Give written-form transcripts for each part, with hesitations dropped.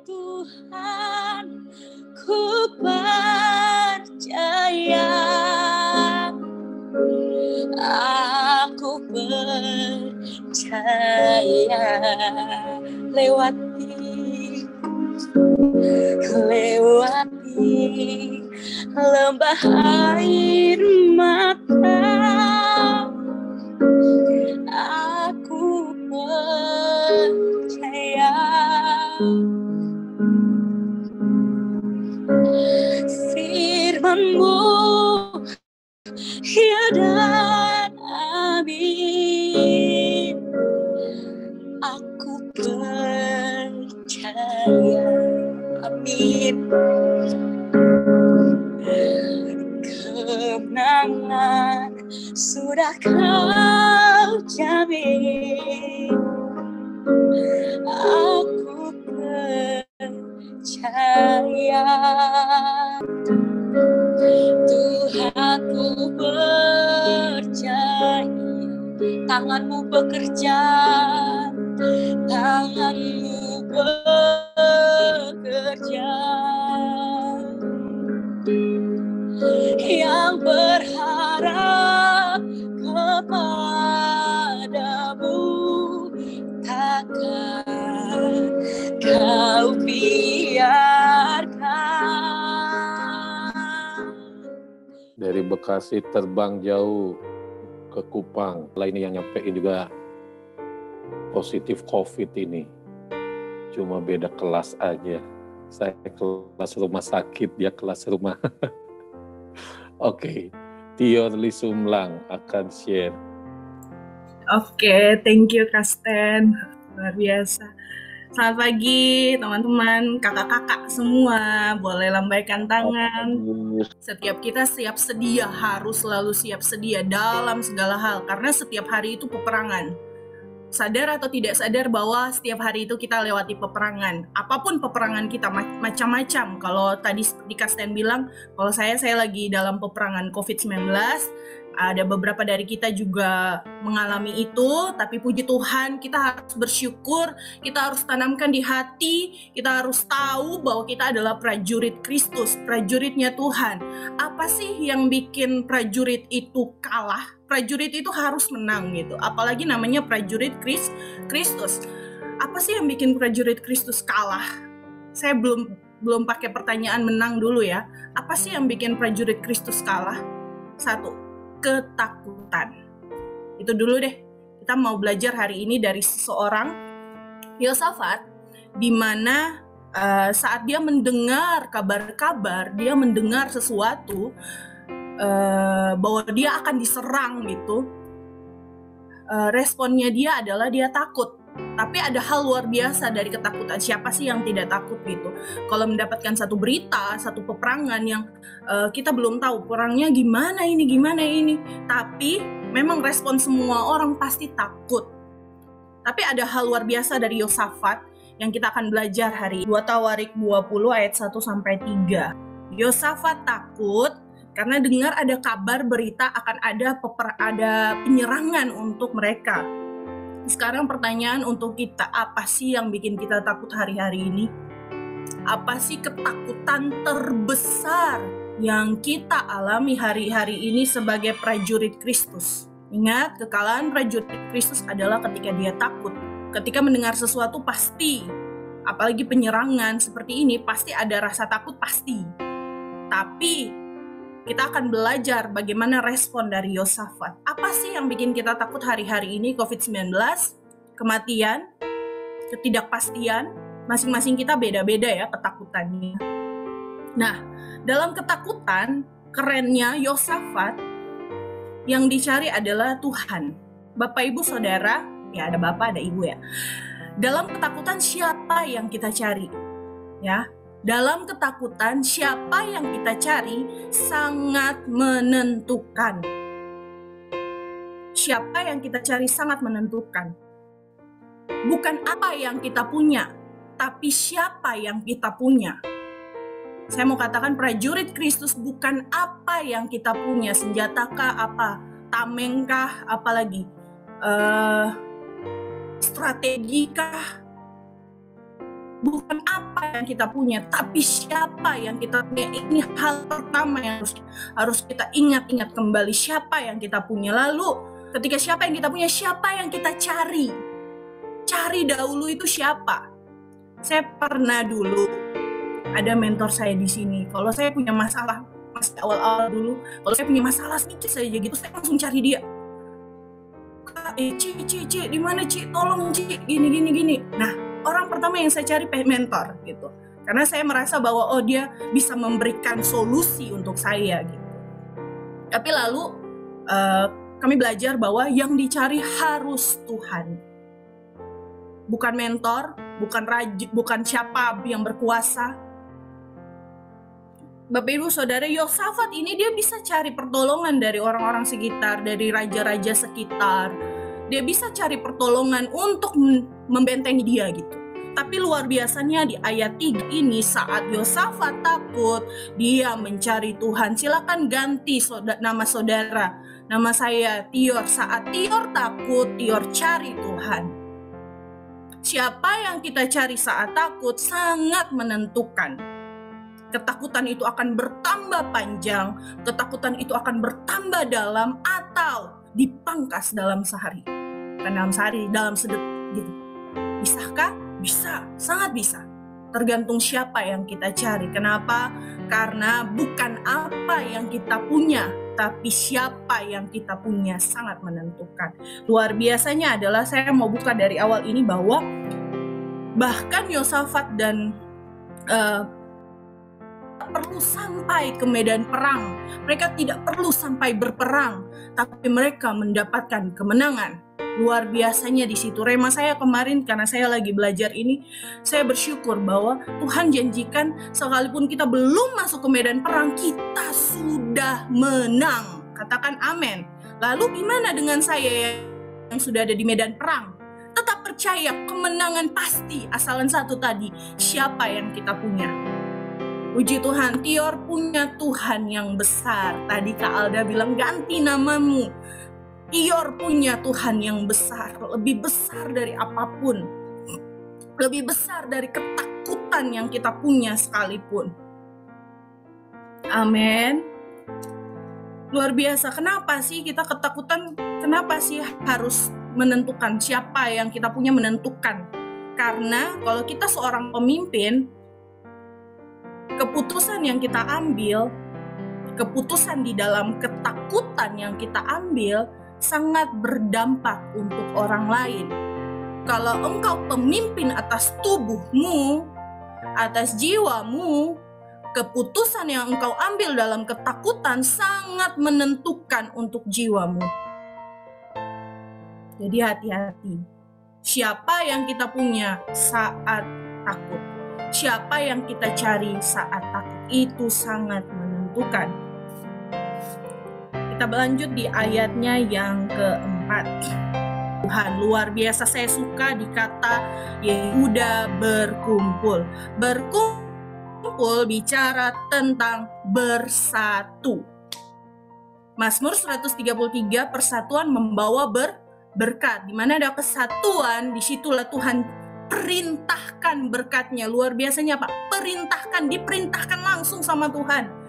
Tuhan, ku percaya. Aku percaya lewati lembah air mata. Aku percaya firman-Mu ya dan amin. Aku percaya, amin. Kemenangan sudah Kau jamin. Aku percaya Tuhan, ku percaya tangan-Mu bekerja, tangan-Mu bekerja, yang berharap kepadamu takkan Kau biarkan. Dari Bekasi terbang jauh ke Kupang. Lain yang nyampein juga positif COVID ini. Cuma beda kelas aja. Saya kelas rumah sakit, dia kelas rumah. Oke, Tio Lisumlang akan share. Oke, thank you Kasten. Luar biasa. Selamat pagi teman-teman, kakak-kakak semua. Boleh lambaikan tangan. Setiap kita siap sedia, harus selalu siap sedia dalam segala hal. Karena setiap hari itu peperangan. Sadar atau tidak sadar bahwa setiap hari itu kita lewati peperangan. Apapun peperangan kita, macam-macam. Kalau tadi seperti Kasten bilang, kalau saya lagi dalam peperangan COVID-19. Ada beberapa dari kita juga mengalami itu, tapi puji Tuhan kita harus bersyukur, kita harus tanamkan di hati, kita harus tahu bahwa kita adalah prajurit Kristus, prajuritnya Tuhan. Apa sih yang bikin prajurit itu kalah? Prajurit itu harus menang gitu, apalagi namanya prajurit Kristus. Apa sih yang bikin prajurit Kristus kalah? Saya belum pakai pertanyaan menang dulu ya. Apa sih yang bikin prajurit Kristus kalah? 1. Ketakutan. Itu dulu deh. Kita mau belajar hari ini dari seseorang Yosafat, di mana saat dia mendengar kabar-kabar, dia mendengar sesuatu bahwa dia akan diserang gitu. Responnya dia adalah dia takut. Tapi ada hal luar biasa dari ketakutan. Siapa sih yang tidak takut gitu? Kalau mendapatkan satu berita, satu peperangan yang kita belum tahu perangnya gimana ini. Tapi memang respon semua orang pasti takut. Tapi ada hal luar biasa dari Yosafat yang kita akan belajar hari 2 Tawarik 20 ayat 1-3. Yosafat takut karena dengar ada kabar berita akan ada penyerangan untuk mereka. Sekarang pertanyaan untuk kita, apa sih yang bikin kita takut hari-hari ini? Apa sih ketakutan terbesar yang kita alami hari-hari ini sebagai prajurit Kristus? Ingat, kekalahan prajurit Kristus adalah ketika dia takut. Ketika mendengar sesuatu pasti, apalagi penyerangan seperti ini, pasti ada rasa takut, pasti. Tapi kita akan belajar bagaimana respon dari Yosafat. Apa sih yang bikin kita takut hari-hari ini? COVID-19, kematian, ketidakpastian, masing-masing kita beda-beda ya ketakutannya. Nah, dalam ketakutan, kerennya Yosafat, yang dicari adalah Tuhan. Bapak, Ibu, Saudara, ya ada Bapak, ada Ibu ya. Dalam ketakutan siapa yang kita cari? Ya. Dalam ketakutan, siapa yang kita cari sangat menentukan. Siapa yang kita cari sangat menentukan. Bukan apa yang kita punya, tapi siapa yang kita punya. Saya mau katakan prajurit Kristus bukan apa yang kita punya, senjatakah, apa, tamengkah, apalagi, strategikah. bukan apa yang kita punya, tapi siapa yang kita punya. Ini hal pertama yang harus kita ingat kembali, siapa yang kita punya. Lalu ketika siapa yang kita punya, siapa yang kita cari. Cari dahulu itu siapa. Saya pernah dulu, ada mentor saya di sini, kalau saya punya masalah, masih awal-awal dulu, kalau saya punya masalah sedikit saja gitu, saya langsung cari dia. Ci, di mana Ci? Tolong Ci, gini. Nah, orang pertama yang saya cari mentor gitu. Karena saya merasa bahwa dia bisa memberikan solusi untuk saya gitu. Tapi lalu kami belajar bahwa yang dicari harus Tuhan. Bukan mentor, bukan siapa yang berkuasa. Bapak Ibu Saudara, Yosafat ini dia bisa cari pertolongan dari orang-orang sekitar, dari raja-raja sekitar. Dia bisa cari pertolongan untuk membentengi dia gitu. Tapi luar biasanya di ayat 3 ini, saat Yosafat takut, dia mencari Tuhan. Silakan ganti nama saudara. Nama saya Tior. Saat Tior takut, Tior cari Tuhan. Siapa yang kita cari saat takut sangat menentukan. Ketakutan itu akan bertambah panjang, ketakutan itu akan bertambah dalam, atau dipangkas dalam sehari. Bukan dalam sehari, dalam sedetik gitu. Bisakah? Bisa, sangat bisa. Tergantung siapa yang kita cari. Kenapa? Karena bukan apa yang kita punya, tapi siapa yang kita punya sangat menentukan. Luar biasanya adalah saya mau buka dari awal ini bahwa bahkan Yosafat dan perlu sampai ke medan perang. Mereka tidak perlu sampai berperang, tapi mereka mendapatkan kemenangan. Luar biasanya di situ. Rema saya kemarin, karena saya lagi belajar ini, saya bersyukur bahwa Tuhan janjikan sekalipun kita belum masuk ke medan perang, kita sudah menang. Katakan amin. Lalu gimana dengan saya yang sudah ada di medan perang? Tetap percaya kemenangan pasti, asalan satu tadi, siapa yang kita punya. Puji Tuhan, Tior punya Tuhan yang besar. Tadi Kak Alda bilang ganti namamu. Tior punya Tuhan yang besar, lebih besar dari apapun. Lebih besar dari ketakutan yang kita punya sekalipun. Amin. Luar biasa. Kenapa sih kita ketakutan? Kenapa sih harus menentukan? Siapa yang kita punya menentukan? Karena kalau kita seorang pemimpin, keputusan yang kita ambil, keputusan di dalam ketakutan yang kita ambil sangat berdampak untuk orang lain. Kalau engkau pemimpin atas tubuhmu, atas jiwamu, keputusan yang engkau ambil dalam ketakutan sangat menentukan untuk jiwamu. Jadi hati-hati. Siapa yang kita punya saat takut? Siapa yang kita cari saat takut? Itu sangat menentukan. Kita berlanjut di ayatnya yang keempat. Tuhan, luar biasa, saya suka di kata Yehuda berkumpul. Berkumpul bicara tentang bersatu. Mazmur 133, persatuan membawa berkat. Di mana ada kesatuan, disitulah Tuhan perintahkan berkatnya. Luar biasanya Pak, diperintahkan langsung sama Tuhan.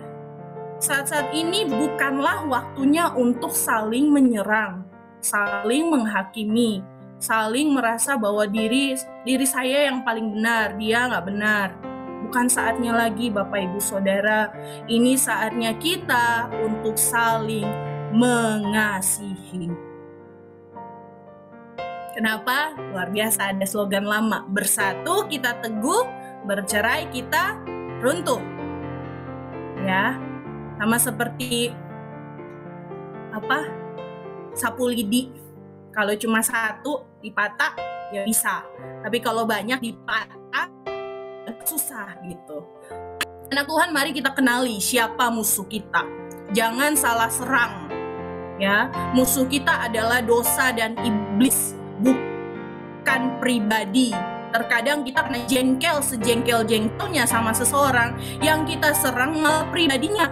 Saat-saat ini bukanlah waktunya untuk saling menyerang, saling menghakimi, saling merasa bahwa diri saya yang paling benar, dia nggak benar. Bukan saatnya lagi Bapak Ibu Saudara. Ini saatnya kita untuk saling mengasihi. Kenapa? Luar biasa, ada slogan lama. Bersatu kita teguh, bercerai kita runtuh. Ya, sama seperti sapu lidi. Kalau cuma satu dipatah ya bisa, tapi kalau banyak dipatah susah gitu. Anak Tuhan, mari kita kenali siapa musuh kita. Jangan salah serang. Ya, musuh kita adalah dosa dan iblis, bukan pribadi. Terkadang kita kena jengkel sejengkel-jengkelnya sama seseorang, yang kita serang malah pribadinya,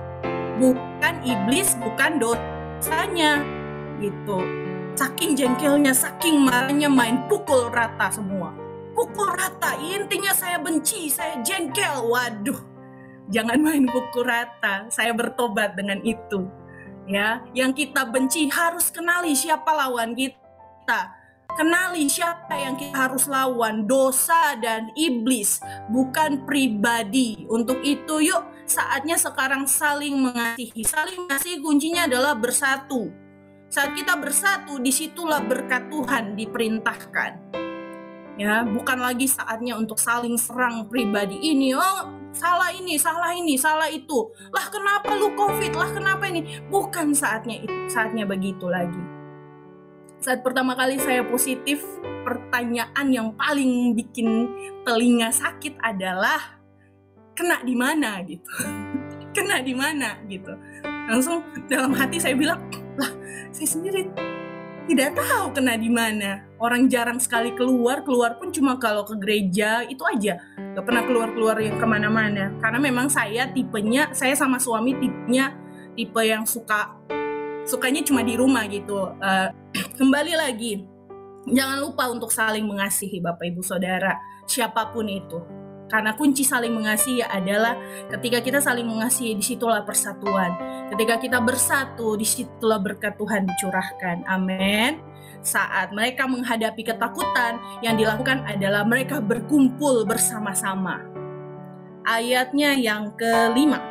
bukan iblis, bukan dosanya gitu. Saking jengkelnya, saking marahnya, main pukul rata semua. pukul rata, intinya saya benci, saya jengkel. Waduh, jangan main pukul rata. Saya bertobat dengan itu. Ya, yang kita benci harus kenali siapa lawan kita. Kenali siapa yang kita harus lawan, dosa dan iblis, bukan pribadi. Untuk itu yuk, saatnya sekarang saling mengasihi. Saling mengasihi kuncinya adalah bersatu. Saat kita bersatu, disitulah berkat Tuhan diperintahkan. Ya, bukan lagi saatnya untuk saling serang pribadi ini. Oh, salah ini, salah ini, salah itu. Lah kenapa lu COVID? Lah kenapa ini? Bukan saatnya itu, saatnya begitu lagi. Saat pertama kali saya positif, pertanyaan yang paling bikin telinga sakit adalah kena di mana gitu. Kena di mana gitu. Langsung dalam hati saya bilang, lah saya sendiri tidak tahu kena di mana. Orang jarang sekali keluar pun cuma kalau ke gereja itu aja. Gak pernah keluar yang kemana-mana. Karena memang saya sama suami tipe yang sukanya cuma di rumah gitu. Kembali lagi, jangan lupa untuk saling mengasihi Bapak Ibu Saudara, siapapun itu. Karena kunci saling mengasihi adalah ketika kita saling mengasihi, disitulah persatuan. Ketika kita bersatu, disitulah berkat Tuhan dicurahkan. Amin. Saat mereka menghadapi ketakutan, yang dilakukan adalah mereka berkumpul bersama-sama. Ayatnya yang kelima.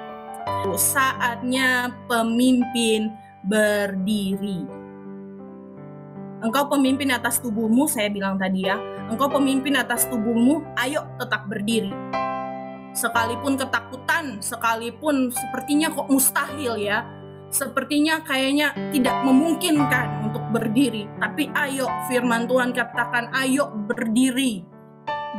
Saatnya pemimpin berdiri. Engkau pemimpin atas tubuhmu, saya bilang tadi ya. Engkau pemimpin atas tubuhmu, ayo tetap berdiri. Sekalipun ketakutan, sekalipun sepertinya kok mustahil ya. Sepertinya kayaknya tidak memungkinkan untuk berdiri. Tapi ayo, firman Tuhan katakan, ayo berdiri.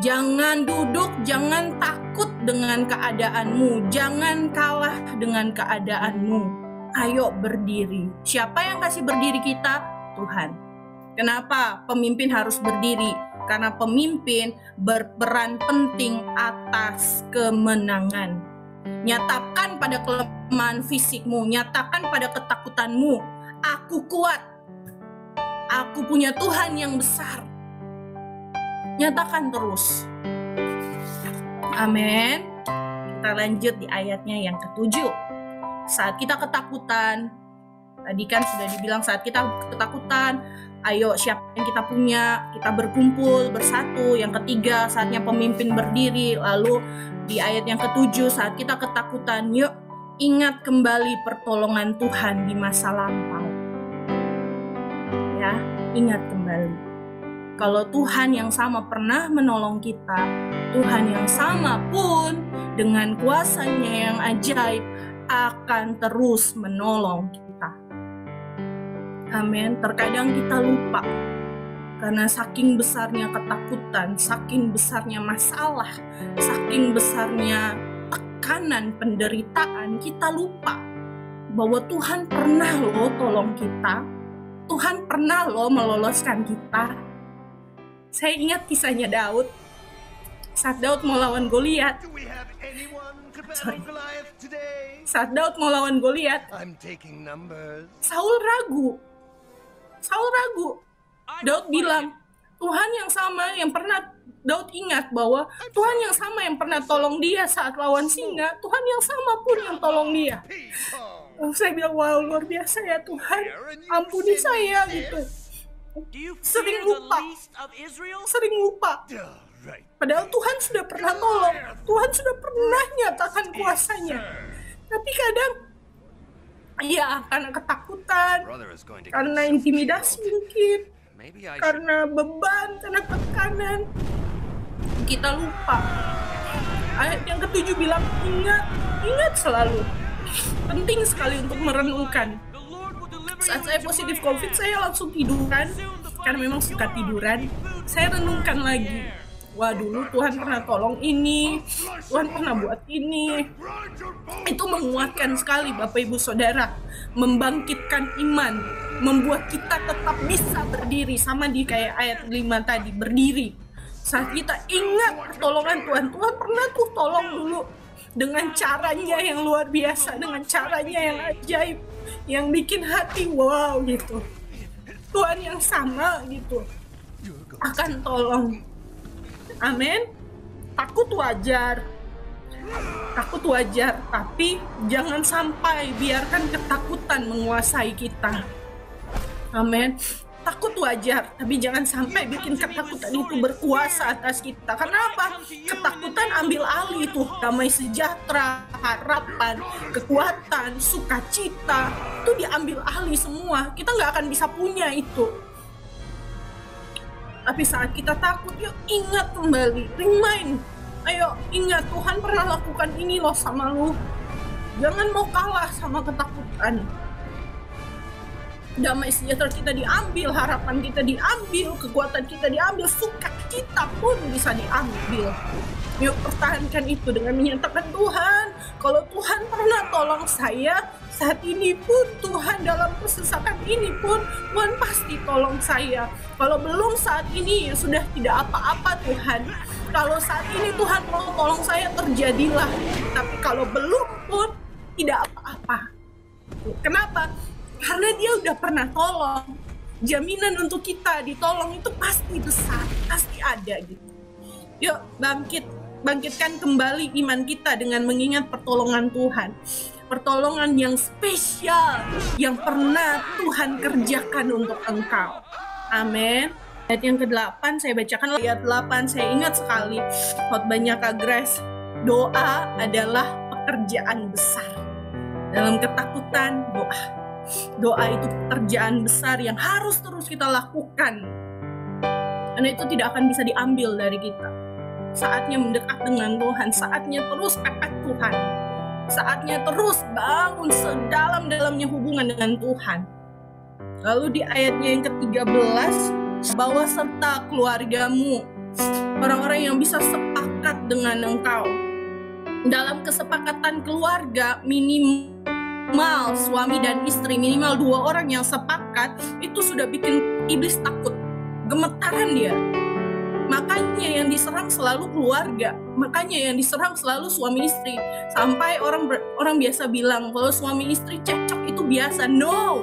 Jangan duduk, jangan takut dengan keadaanmu. Jangan kalah dengan keadaanmu. Ayo berdiri. Siapa yang kasih berdiri kita? Tuhan. Kenapa pemimpin harus berdiri? Karena pemimpin berperan penting atas kemenangan. Nyatakan pada kelemahan fisikmu, nyatakan pada ketakutanmu, aku kuat. Aku punya Tuhan yang besar. Nyatakan terus. Amin. Kita lanjut di ayatnya yang ke-7. Saat kita ketakutan, tadi kan sudah dibilang saat kita ketakutan, ayo siapa yang kita punya, kita berkumpul, bersatu. Yang ketiga, saatnya pemimpin berdiri. Lalu di ayat yang ke-7, saat kita ketakutan, yuk ingat kembali pertolongan Tuhan di masa lampau. Ya, ingat kembali. Kalau Tuhan yang sama pernah menolong kita, Tuhan yang sama pun dengan kuasanya yang ajaib akan terus menolong kita. Amin. Terkadang kita lupa karena saking besarnya ketakutan, saking besarnya masalah, saking besarnya tekanan, penderitaan, kita lupa bahwa Tuhan pernah loh tolong kita. Tuhan pernah loh meloloskan kita. Saya ingat kisahnya Daud. Saat Daud mau lawan Goliat. Saat Daud mau lawan Goliat, Saul ragu. Daud bilang, Tuhan yang sama yang pernah Daud ingat bahwa Tuhan yang sama yang pernah tolong dia saat lawan singa, Tuhan yang sama pun yang tolong dia. Saya bilang, wow, luar biasa ya Tuhan, ampuni saya gitu. Sering lupa. Padahal Tuhan sudah pernah tolong, Tuhan sudah pernah nyatakan kuasanya. Tapi kadang, ya karena ketakutan, karena intimidasi mungkin, karena beban, karena tekanan, kita lupa. Ayat yang ke-7 bilang, ingat selalu. Penting sekali untuk merenungkan. Saat saya positif COVID, saya langsung tiduran, karena memang suka tiduran. Saya renungkan lagi. Wah, dulu Tuhan pernah tolong ini, Tuhan pernah buat ini. Itu menguatkan sekali Bapak Ibu Saudara, membangkitkan iman, membuat kita tetap bisa berdiri, sama di kayak ayat 5 tadi, berdiri. Saat kita ingat pertolongan Tuhan, Tuhan pernah tuh tolong dulu dengan caranya yang luar biasa, dengan caranya yang ajaib, yang bikin hati wow gitu. Tuhan yang sama gitu akan tolong. Amin. Takut wajar, tapi jangan sampai biarkan ketakutan menguasai kita. Amin. Takut wajar, tapi jangan sampai bikin ketakutan itu berkuasa atas kita. Kenapa? Ketakutan ambil alih tuh damai sejahtera, harapan, kekuatan, sukacita, itu diambil alih semua. Kita nggak akan bisa punya itu. Tapi saat kita takut, yuk ingat kembali, remind. Ayo ingat, Tuhan pernah lakukan ini loh sama lu. Jangan mau kalah sama ketakutan. Damai sejahtera kita diambil, harapan kita diambil, kekuatan kita diambil, sukacita pun bisa diambil. Yuk pertahankan itu dengan menyatakan, Tuhan, kalau Tuhan pernah tolong saya, saat ini pun Tuhan dalam kesesakan ini pun Tuhan pasti tolong saya. Kalau belum saat ini ya sudah tidak apa-apa Tuhan. Kalau saat ini Tuhan mau tolong saya, terjadilah. Tapi kalau belum pun tidak apa-apa. Kenapa? Karena dia udah pernah tolong. Jaminan untuk kita ditolong itu pasti besar, pasti ada gitu. Yuk bangkitkan kembali iman kita dengan mengingat pertolongan Tuhan. Pertolongan yang spesial yang pernah Tuhan kerjakan untuk engkau. Amin. Ayat yang ke-8 saya bacakan, ayat 8 saya ingat sekali khotbahnya Kak Grace. Doa adalah pekerjaan besar. Dalam ketakutan, doa itu pekerjaan besar yang harus terus kita lakukan. Karena itu tidak akan bisa diambil dari kita. Saatnya mendekat dengan Tuhan, saatnya terus pepet Tuhan. Saatnya terus bangun sedalam-dalamnya hubungan dengan Tuhan. Lalu di ayatnya yang ke-13, bawa serta keluargamu, orang-orang yang bisa sepakat dengan engkau. Dalam kesepakatan keluarga, minimal suami dan istri, minimal 2 orang yang sepakat, itu sudah bikin iblis takut, gemetaran dia. Makanya yang diserang selalu keluarga, makanya yang diserang selalu suami istri. Sampai orang biasa bilang kalau suami istri cekcok itu biasa. No,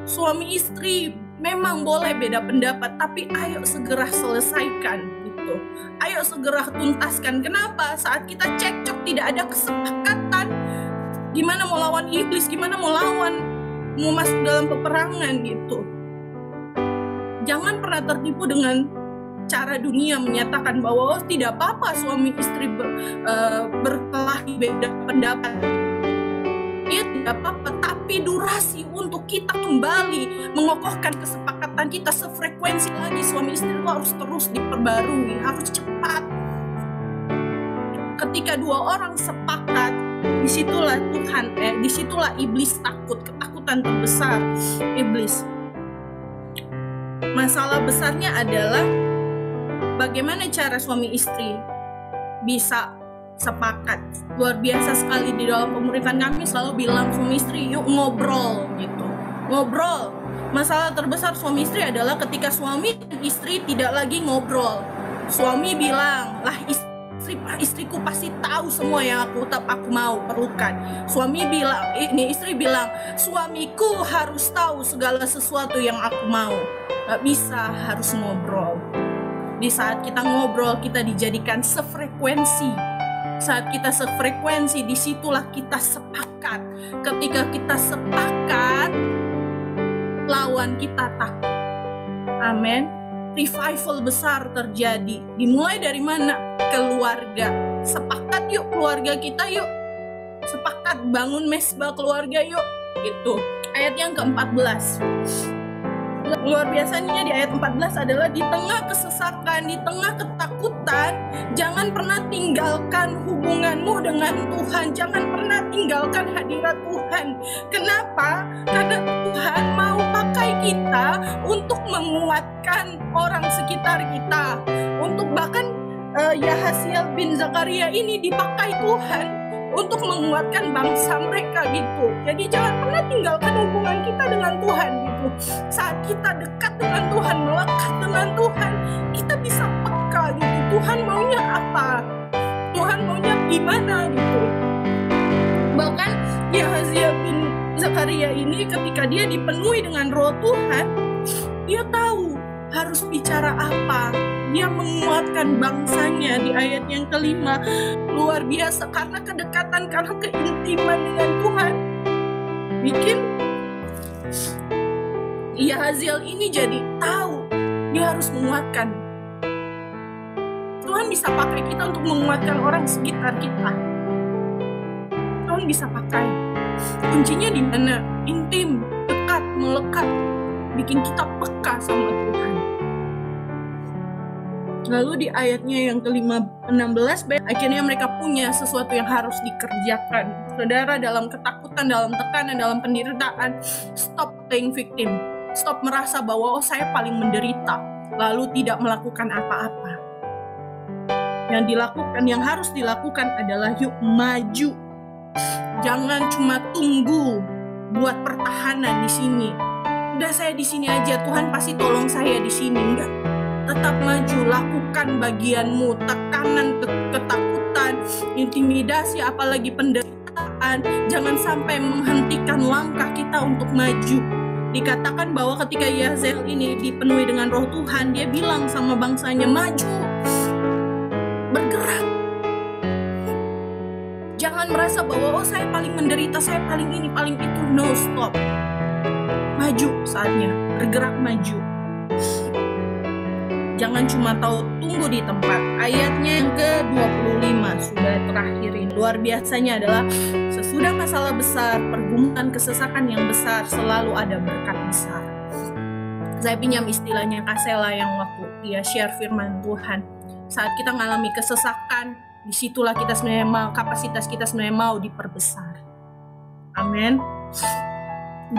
suami istri memang boleh beda pendapat, tapi ayo segera selesaikan gitu. Ayo segera tuntaskan. Kenapa? Saat kita cekcok tidak ada kesepakatan, gimana mau lawan iblis, gimana mau masuk dalam peperangan gitu. Jangan pernah tertipu dengan cara dunia menyatakan bahwa tidak apa-apa suami istri berkelahi beda pendapat. Ya tidak apa-apa, tapi durasi untuk kita kembali mengokohkan kesepakatan kita sefrekuensi lagi suami istri itu harus terus diperbarui, harus cepat. Ketika 2 orang sepakat, disitulah iblis takut, ketakutan terbesar iblis. Masalah besarnya adalah bagaimana cara suami istri bisa sepakat. Luar biasa sekali di dalam pemuritan kami selalu bilang suami istri yuk ngobrol gitu. Ngobrol. Masalah terbesar suami istri adalah ketika suami dan istri tidak lagi ngobrol. Suami bilang, lah istriku pasti tahu semua yang aku mau perlukan. Istri bilang, suamiku harus tahu segala sesuatu yang aku mau. Gak bisa, harus ngobrol. Di saat kita ngobrol, kita dijadikan sefrekuensi. Saat kita sefrekuensi, disitulah kita sepakat. Ketika kita sepakat, lawan kita takut. Amin. Revival besar terjadi. Dimulai dari mana? Keluarga. Sepakat yuk keluarga kita yuk. Sepakat bangun mesbah keluarga yuk. Gitu. Ayat yang ke-14. Luar biasanya di ayat 14 adalah di tengah kesesakan, di tengah ketakutan, jangan pernah tinggalkan hubunganmu dengan Tuhan. Jangan pernah tinggalkan hadirat Tuhan. Kenapa? Karena Tuhan mau pakai kita untuk menguatkan orang sekitar kita. Untuk bahkan Yahasiel bin Zakaria ini dipakai Tuhan untuk menguatkan bangsa mereka gitu. Jadi jangan pernah tinggalkan hubungan kita dengan Tuhan gitu. Saat kita dekat dengan Tuhan, melekat dengan Tuhan, kita bisa peka gitu. Tuhan maunya apa? Tuhan maunya gimana gitu. Bahkan Yahasiel bin Zakaria ini ketika dia dipenuhi dengan Roh Tuhan, dia tahu harus bicara apa, Dia menguatkan bangsanya di ayat yang kelima. Luar biasa, karena kedekatan, karena keintiman dengan Tuhan, bikin Yahaziel ini jadi tahu dia harus menguatkan. Tuhan bisa pakai kita untuk menguatkan orang sekitar kita. Tuhan bisa pakai. Kuncinya di mana? Intim, dekat, melekat, bikin kita peka sama Tuhan. Lalu di ayatnya yang ke-16, akhirnya mereka punya sesuatu yang harus dikerjakan. Saudara, dalam ketakutan, dalam tekanan, dalam penderitaan, stop playing victim. Stop merasa bahwa saya paling menderita, lalu tidak melakukan apa-apa. Yang harus dilakukan adalah yuk maju. Jangan cuma tunggu buat pertahanan di sini. Udah, saya di sini aja, Tuhan pasti tolong saya di sini. Enggak. Tetap maju, lakukan bagianmu. Tekanan, ketakutan, intimidasi, apalagi penderitaan, jangan sampai menghentikan langkah kita untuk maju. Dikatakan bahwa ketika Yahaziel ini dipenuhi dengan Roh Tuhan, dia bilang sama bangsanya, maju, bergerak. Jangan merasa bahwa saya paling menderita, saya paling ini, paling itu. No, stop. Maju saatnya, bergerak maju. Jangan cuma tunggu di tempat. Ayatnya yang ke-25 sudah terakhirin. Luar biasanya adalah sesudah masalah besar, pergumulan, kesesakan yang besar, selalu ada berkat besar. Saya pinjam istilahnya Kasela yang waktu dia share firman Tuhan. Saat kita mengalami kesesakan, disitulah kita sebenarnya kapasitas kita sebenarnya mau diperbesar. Amin.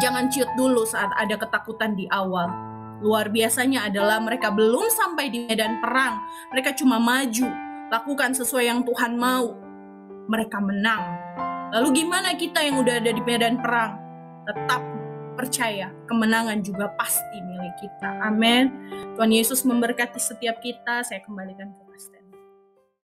Jangan ciut dulu saat ada ketakutan di awal. Luar biasanya adalah mereka belum sampai di medan perang. Mereka cuma maju, lakukan sesuai yang Tuhan mau. Mereka menang. Lalu gimana kita yang udah ada di medan perang? Tetap percaya, kemenangan juga pasti milik kita. Amin. Tuhan Yesus memberkati setiap kita. Saya kembalikan ke